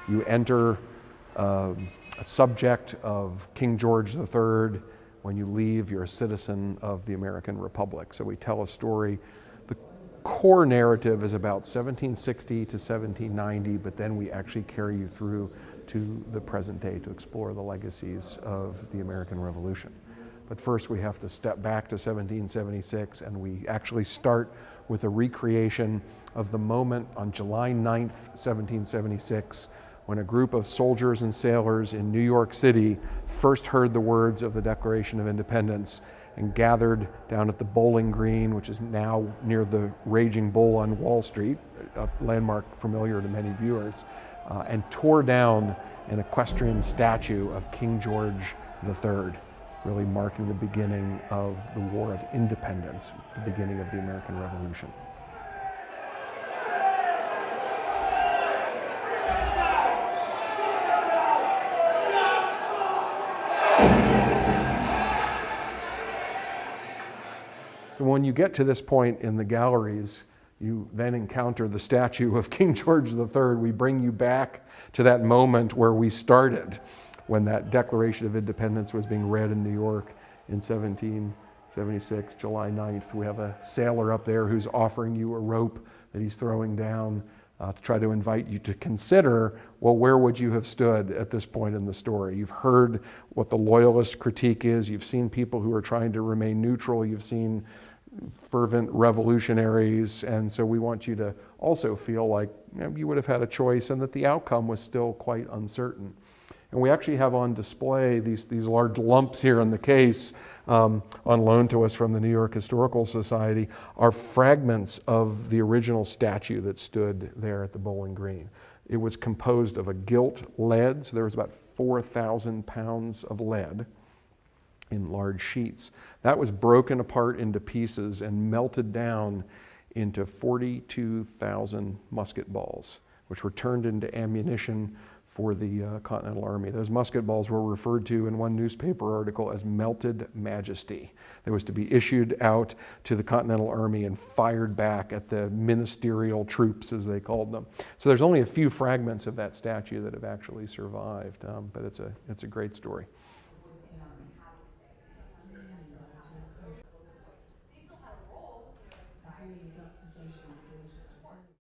You enter a subject of King George III. When you leave, you're a citizen of the American Republic. So we tell a story. The core narrative is about 1760 to 1790, but then we actually carry you through to the present day to explore the legacies of the American Revolution. But first we have to step back to 1776, and we actually start with a recreation of the moment on July 9th, 1776, when a group of soldiers and sailors in New York City first heard the words of the Declaration of Independence and gathered down at the Bowling Green, which is now near the Raging Bull on Wall Street, a landmark familiar to many viewers, and tore down an equestrian statue of King George III, really marking the beginning of the War of Independence, the beginning of the American Revolution. So when you get to this point in the galleries, you then encounter the statue of King George III. We bring you back to that moment where we started, when that Declaration of Independence was being read in New York in 1776, July 9th. We have a sailor up there who's offering you a rope that he's throwing down to try to invite you to consider, well, where would you have stood at this point in the story? You've heard what the loyalist critique is. You've seen people who are trying to remain neutral. You've seen fervent revolutionaries. And so we want you to also feel like you would have had a choice and that the outcome was still quite uncertain. And we actually have on display these large lumps here in the case on loan to us from the New York Historical Society are fragments of the original statue that stood there at the Bowling Green. It was composed of a gilt lead, so there was about 4,000 pounds of lead in large sheets. That was broken apart into pieces and melted down into 42,000 musket balls, which were turned into ammunition for the Continental Army. Those musket balls were referred to in one newspaper article as melted majesty. It was to be issued out to the Continental Army and fired back at the ministerial troops, as they called them. So there's only a few fragments of that statue that have actually survived, but it's a great story.